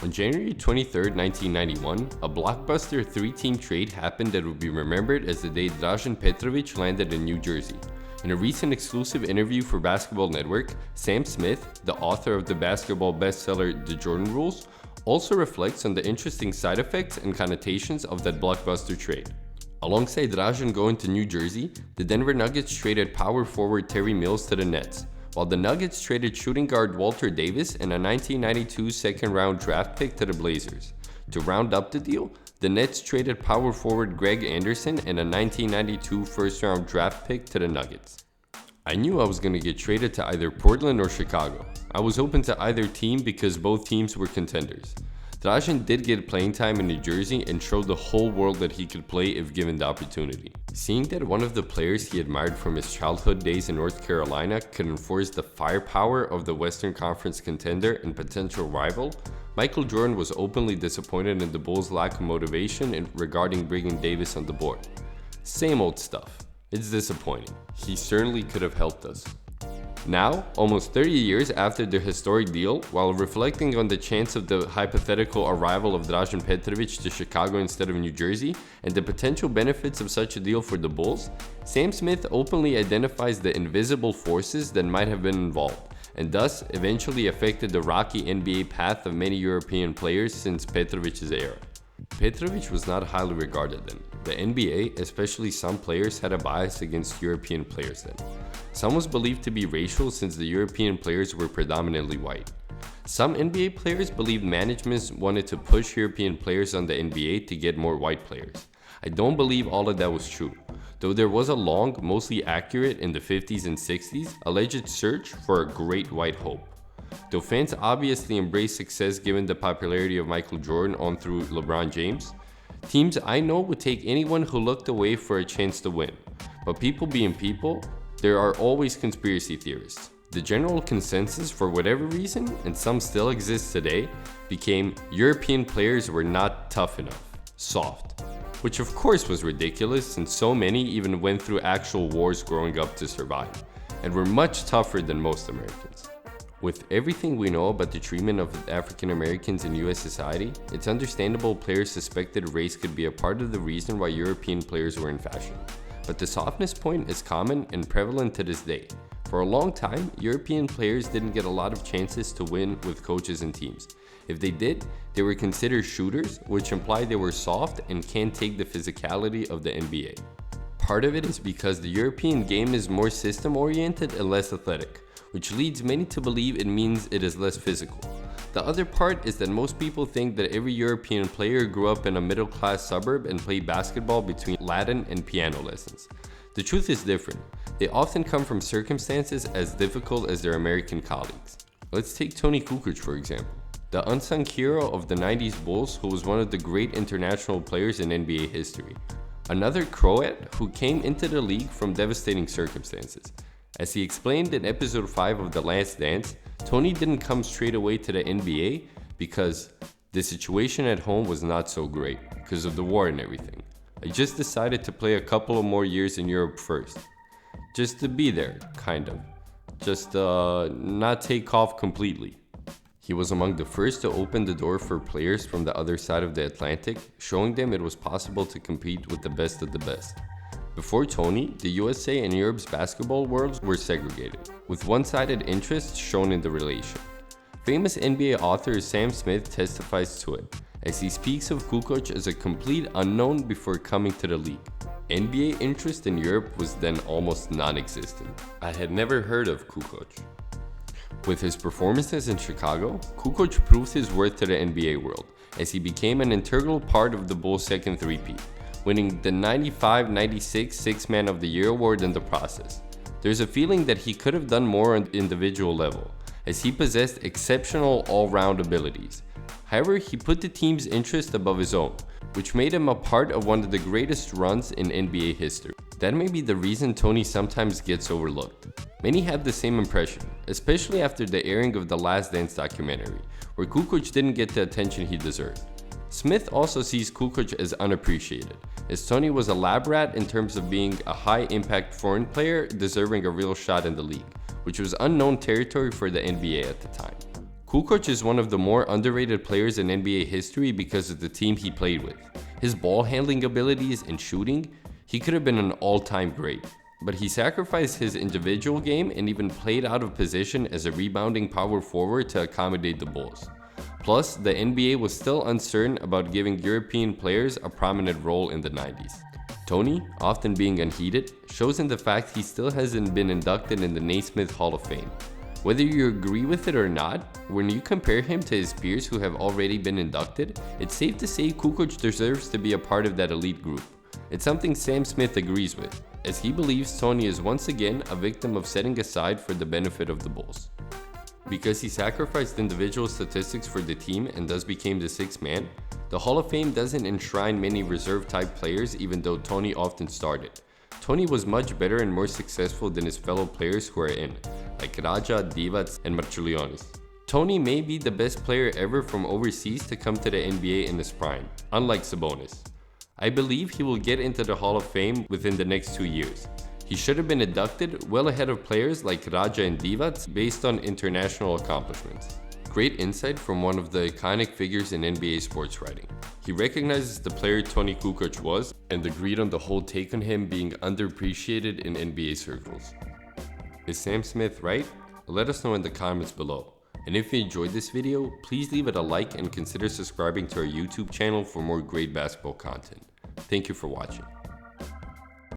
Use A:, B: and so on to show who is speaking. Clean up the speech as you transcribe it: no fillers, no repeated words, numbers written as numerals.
A: On January 23, 1991, a blockbuster three-team trade happened that would be remembered as the day Dražen Petrović landed in New Jersey. In a recent exclusive interview for Basketball Network, Sam Smith, the author of the basketball bestseller The Jordan Rules, also reflects on the interesting side effects and connotations of that blockbuster trade. Alongside Dražen going to New Jersey, the Denver Nuggets traded power forward Terry Mills to the Nets, while the Nuggets traded shooting guard Walter Davis and a 1992 second-round draft pick to the Blazers. To round up the deal, the Nets traded power forward Greg Anderson and a 1992 first-round draft pick to the Nuggets. I knew I was going to get traded to either Portland or Chicago. I was open to either team because both teams were contenders. Dražen did get playing time in New Jersey and showed the whole world that he could play if given the opportunity. Seeing that one of the players he admired from his childhood days in North Carolina could enforce the firepower of the Western Conference contender and potential rival, Michael Jordan was openly disappointed in the Bulls' lack of motivation regarding bringing Davis on the board. Same old stuff. It's disappointing. He certainly could have helped us. Now, almost 30 years after their historic deal, while reflecting on the chance of the hypothetical arrival of Dražen Petrović to Chicago instead of New Jersey and the potential benefits of such a deal for the Bulls, Sam Smith openly identifies the invisible forces that might have been involved, and thus eventually affected the rocky NBA path of many European players since Petrovic's era. Petrović was not highly regarded then. The NBA, especially some players, had a bias against European players then. Some was believed to be racial since the European players were predominantly white. Some NBA players believed managements wanted to push European players on the NBA to get more white players. I don't believe all of that was true, though there was a long, mostly accurate in the 50s and 60s, alleged search for a great white hope. Though fans obviously embraced success given the popularity of Michael Jordan on through LeBron James, teams I know would take anyone who looked away for a chance to win. But people being people, there are always conspiracy theorists. The general consensus, for whatever reason, and some still exist today, became European players were not tough enough, soft. Which of course was ridiculous since so many even went through actual wars growing up to survive, and were much tougher than most Americans. With everything we know about the treatment of African Americans in US society, it's understandable players suspected race could be a part of the reason why European players were in fashion. But the softness point is common and prevalent to this day. For a long time, European players didn't get a lot of chances to win with coaches and teams. If they did, they were considered shooters, which implied they were soft and can't take the physicality of the NBA. Part of it is because the European game is more system-oriented and less athletic, which leads many to believe it means it is less physical. The other part is that most people think that every European player grew up in a middle-class suburb and played basketball between Latin and piano lessons. The truth is different. They often come from circumstances as difficult as their American colleagues. Let's take Toni Kukoc for example, the unsung hero of the 90s Bulls who was one of the great international players in NBA history. Another Croat who came into the league from devastating circumstances. As he explained in episode 5 of The Last Dance, Toni didn't come straight away to the NBA because the situation at home was not so great because of the war and everything. I just decided to play a couple of more years in Europe first. Just to be there, kind of. Just not take off completely. He was among the first to open the door for players from the other side of the Atlantic, showing them it was possible to compete with the best of the best. Before Toni, the USA and Europe's basketball worlds were segregated, with one-sided interests shown in the relation. Famous NBA author Sam Smith testifies to it, as he speaks of Kukoc as a complete unknown before coming to the league. NBA interest in Europe was then almost non-existent. I had never heard of Kukoc. With his performances in Chicago, Kukoc proved his worth to the NBA world, as he became an integral part of the Bulls' second three-peat, winning the 95-96 Sixth Man of the Year award in the process. There's a feeling that he could have done more on the individual level, as he possessed exceptional all-round abilities. However, he put the team's interest above his own, which made him a part of one of the greatest runs in NBA history. That may be the reason Toni sometimes gets overlooked. Many had the same impression, especially after the airing of the Last Dance documentary, where Kukoc didn't get the attention he deserved. Smith also sees Kukoc as unappreciated, as Toni was a lab rat in terms of being a high-impact foreign player deserving a real shot in the league, which was unknown territory for the NBA at the time. Kukoc is one of the more underrated players in NBA history because of the team he played with. His ball handling abilities and shooting, he could have been an all-time great. But he sacrificed his individual game and even played out of position as a rebounding power forward to accommodate the Bulls. Plus, the NBA was still uncertain about giving European players a prominent role in the 90s. Toni, often being unheeded, shows in the fact he still hasn't been inducted in the Naismith Hall of Fame. Whether you agree with it or not, when you compare him to his peers who have already been inducted, it's safe to say Kukoc deserves to be a part of that elite group. It's something Sam Smith agrees with, as he believes Toni is once again a victim of setting aside for the benefit of the Bulls. Because he sacrificed individual statistics for the team and thus became the sixth man, the Hall of Fame doesn't enshrine many reserve-type players even though Toni often started. Toni was much better and more successful than his fellow players who are in, like Raja, Divac, and Marčiulionis. Toni may be the best player ever from overseas to come to the NBA in his prime, unlike Sabonis. I believe he will get into the Hall of Fame within the next 2 years. He should have been inducted well ahead of players like Raja and Divac based on international accomplishments. Great insight from one of the iconic figures in NBA sports writing. He recognizes the player Toni Kukoc was and agreed on the whole take on him being underappreciated in NBA circles. Is Sam Smith right? Let us know in the comments below. And if you enjoyed this video, please leave it a like and consider subscribing to our YouTube channel for more great basketball content. Thank you for watching.